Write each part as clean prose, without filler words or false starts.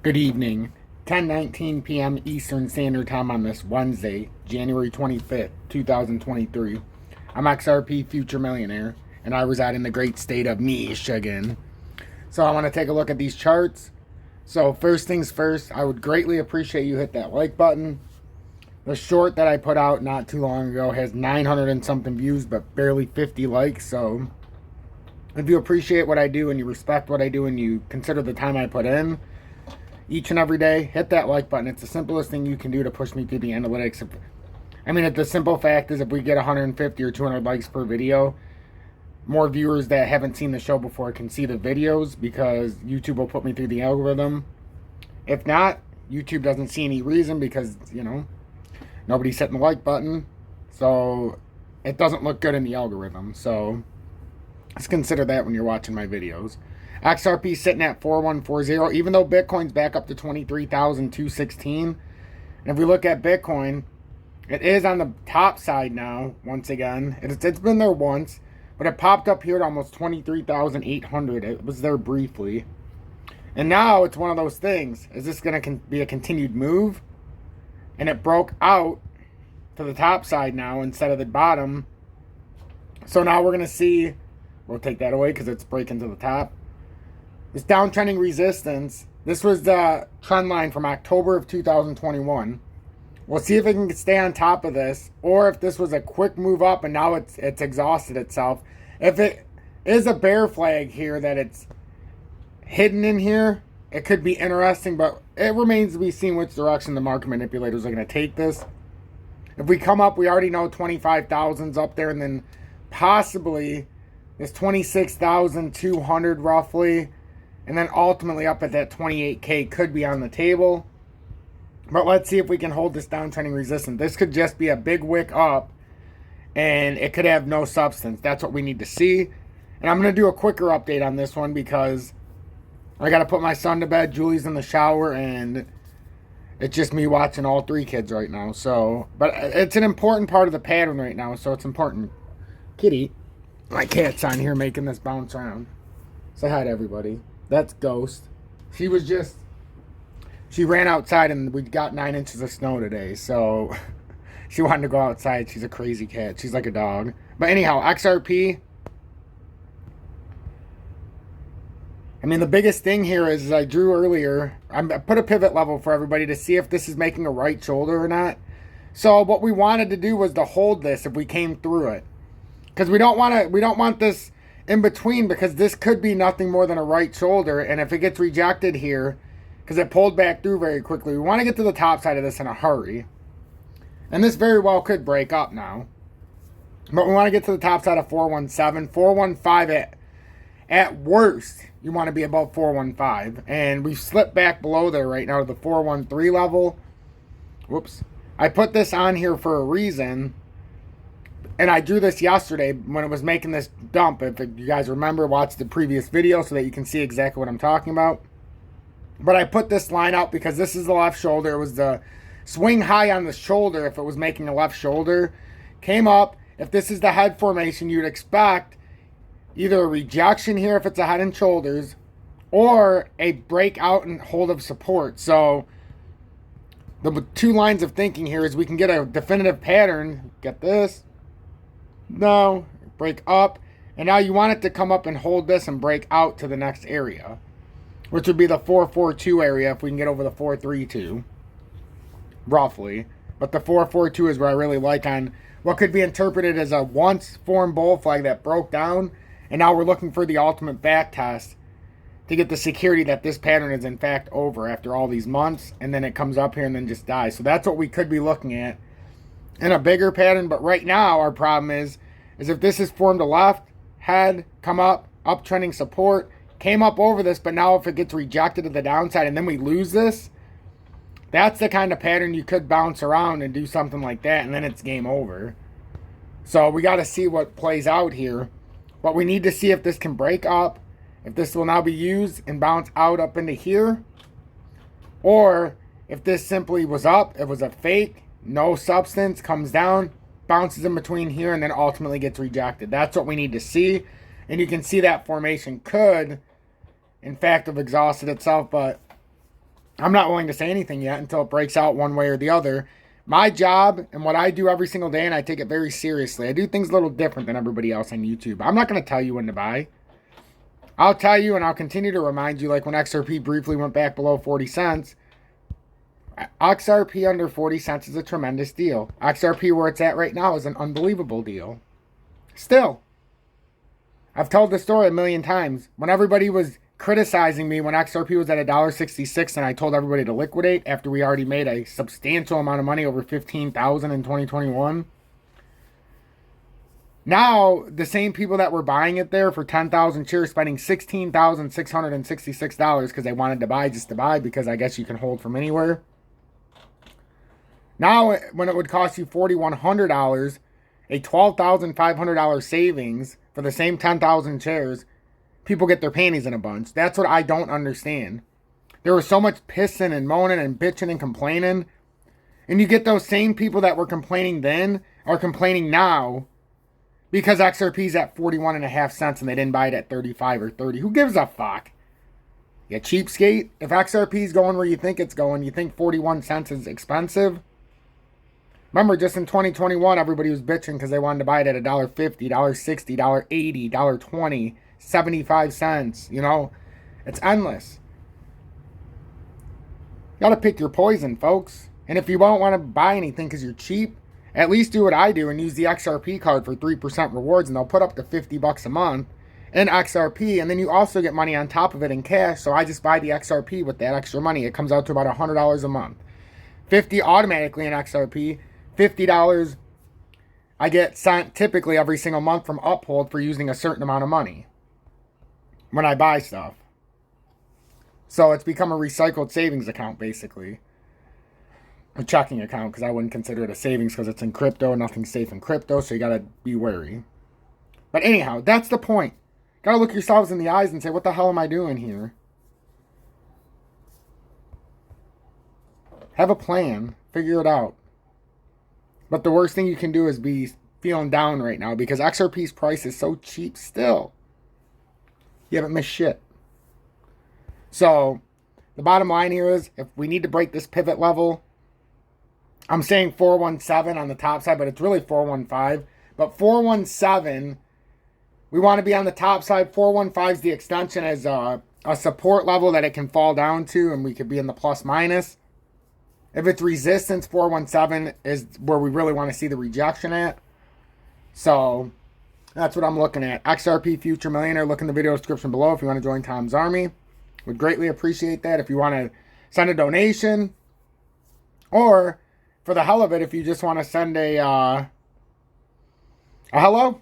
Good evening. 10:19 p.m. Eastern Standard Time on this Wednesday, January 25th, 2023. I'm XRP Future Millionaire, and I reside in the great state of Michigan. So I want to take a look at these charts. So first things first, I would greatly appreciate you hit that like button. The short that I put out not too long ago has 900 and something views, but barely 50 likes. So if you appreciate what I do and you respect what I do and you consider the time I put in each and every day, hit that like button. It's the simplest thing you can do to push me through the analytics. The simple fact is if we get 150 or 200 likes per video, more viewers that haven't seen the show before can see the videos because YouTube will put me through the algorithm. If not, YouTube doesn't see any reason because, nobody's hitting the like button. So it doesn't look good in the algorithm. So just consider that when you're watching my videos. XRP sitting at 4140, even though Bitcoin's back up to 23,216. And if we look at Bitcoin, it is on the top side now, once again. It's been there once, but it popped up here at almost 23,800. It was there briefly. And now it's one of those things. Is this going to be a continued move? And it broke out to the top side now instead of the bottom. So now we're going to see, we'll take that away because it's breaking to the top. This downtrending resistance, this was the trend line from October of 2021. We'll see if it can stay on top of this, or if this was a quick move up and now it's exhausted itself. If it is a bear flag here that it's hidden in here, it could be interesting, but it remains to be seen which direction the market manipulators are going to take this. If we come up, we already know 25,000's up there, and then possibly this 26,200 roughly. And then ultimately up at that 28K could be on the table. But let's see if we can hold this downtrending resistance. This could just be a big wick up. And it could have no substance. That's what we need to see. And I'm going to do a quicker update on this one because I got to put my son to bed. Julie's in the shower. And it's just me watching all three kids right now. So, but it's an important part of the pattern right now. So it's important. Kitty, my cat's on here making this bounce around. Say hi to everybody. That's Ghost. She ran outside and we got 9 inches of snow today. So she wanted to go outside. She's a crazy cat. She's like a dog. But anyhow, XRP. The biggest thing here is I drew earlier. I put a pivot level for everybody to see if this is making a right shoulder or not. So what we wanted to do was to hold this if we came through it. Because we don't want this in between, because this could be nothing more than a right shoulder. And if it gets rejected here, because it pulled back through very quickly, we want to get to the top side of this in a hurry. And this very well could break up now. But we want to get to the top side of 417. 415 at worst, you want to be above 415. And we've slipped back below there right now to the 413 level. Whoops. I put this on here for a reason. And I drew this yesterday when it was making this dump. If you guys remember, watch the previous video so that you can see exactly what I'm talking about. But I put this line out because this is the left shoulder. It was the swing high on the shoulder if it was making a left shoulder. Came up. If this is the head formation, you'd expect either a rejection here if it's a head and shoulders, or a breakout and hold of support. So the two lines of thinking here is we can get a definitive pattern. Get this. No, break up, and now you want it to come up and hold this and break out to the next area, which would be the 442 area if we can get over the 432 roughly. But the 442 is where I really like on what could be interpreted as a once formed bull flag that broke down, and now we're looking for the ultimate back test to get the security that this pattern is in fact over after all these months, and then it comes up here and then just dies. So that's what we could be looking at in a bigger pattern. But right now our problem is if this is formed a left head, come up, uptrending support, came up over this, but now if it gets rejected to the downside and then we lose this, that's the kind of pattern you could bounce around and do something like that, and then it's game over. So we got to see what plays out here. But we need to see if this can break up, if this will now be used and bounce out up into here, or if this simply was up, it was a fake, no substance, comes down, bounces in between here, and then ultimately gets rejected. That's what we need to see. And you can see that formation could, in fact, have exhausted itself. But I'm not willing to say anything yet until it breaks out one way or the other. My job and what I do every single day, and I take it very seriously. I do things a little different than everybody else on YouTube. I'm not going to tell you when to buy. I'll tell you, and I'll continue to remind you, like when XRP briefly went back below 40 cents. XRP under 40 cents is a tremendous deal. XRP where it's at right now is an unbelievable deal. Still, I've told the story a million times. When everybody was criticizing me when XRP was at $1.66 and I told everybody to liquidate after we already made a substantial amount of money, over $15,000 in 2021. Now, the same people that were buying it there for 10,000 shares spending $16,666 because they wanted to buy just to buy, because I guess you can hold from anywhere. Now, when it would cost you $4,100, a $12,500 savings for the same 10,000 shares, people get their panties in a bunch. That's what I don't understand. There was so much pissing and moaning and bitching and complaining. And you get those same people that were complaining then are complaining now because XRP's at 41.5 cents and they didn't buy it at 35 or 30. Who gives a fuck? You cheapskate. If XRP's going where you think it's going, you think 41 cents is expensive? Remember, just in 2021, everybody was bitching because they wanted to buy it at $1.50, $1.60, $1.80, $1.20, 75 cents. You know, it's endless. You got to pick your poison, folks. And if you won't want to buy anything because you're cheap, at least do what I do and use the XRP card for 3% rewards, and they'll put up to $50 a month in XRP, and then you also get money on top of it in cash. So I just buy the XRP with that extra money. It comes out to about $100 a month. $50 automatically in XRP. $50 I get sent typically every single month from UPHOLD for using a certain amount of money when I buy stuff. So it's become a recycled savings account, basically. A checking account, because I wouldn't consider it a savings because it's in crypto. Nothing's safe in crypto, so you got to be wary. But anyhow, that's the point. Got to look yourselves in the eyes and say, what the hell am I doing here? Have a plan. Figure it out. But the worst thing you can do is be feeling down right now because XRP's price is so cheap still. You haven't missed shit. So, the bottom line here is, if we need to break this pivot level, I'm saying 417 on the top side, but it's really 415. But 417, we want to be on the top side. 415 is the extension as a support level that it can fall down to, and we could be in the plus minus. If it's resistance, 417 is where we really want to see the rejection at. So, that's what I'm looking at. XRP Future Millionaire. Look in the video description below if you want to join Tom's Army. Would greatly appreciate that. If you want to send a donation, or for the hell of it, if you just want to send a hello.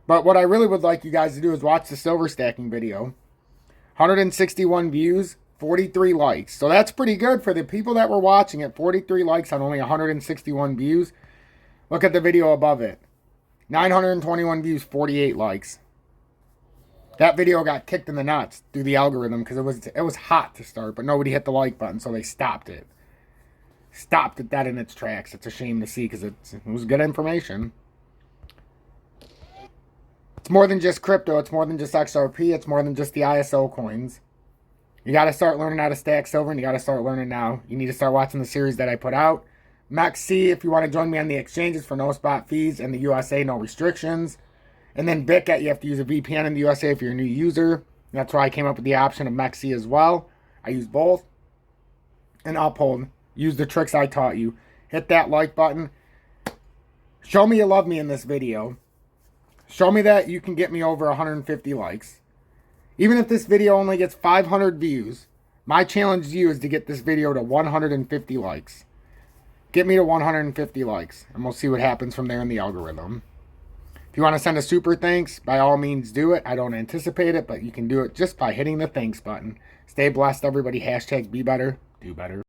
But what I really would like you guys to do is watch the silver stacking video. 161 views, 43 likes. So that's pretty good for the people that were watching it. 43 likes on only 161 views. Look at the video above it. 921 views, 48 likes. That video got kicked in the nuts through the algorithm because it was hot to start, but nobody hit the like button, so they stopped it. Stopped it dead in its tracks. It's a shame to see because it was good information. It's more than just crypto. It's more than just XRP. It's more than just the ISO coins. You got to start learning how to stack silver, and you got to start learning now. You need to start watching the series that I put out. MEXC, if you want to join me on the exchanges for no spot fees, and the USA, no restrictions. And then BITGET, you have to use a VPN in the USA if you're a new user. That's why I came up with the option of MEXC as well. I use both. And UPHOLD. Use the tricks I taught you. Hit that like button. Show me you love me in this video. Show me that you can get me over 150 likes. Even if this video only gets 500 views, my challenge to you is to get this video to 150 likes. Get me to 150 likes, and we'll see what happens from there in the algorithm. If you want to send a super thanks, by all means do it. I don't anticipate it, but you can do it just by hitting the thanks button. Stay blessed, everybody. Hashtag be better, do better.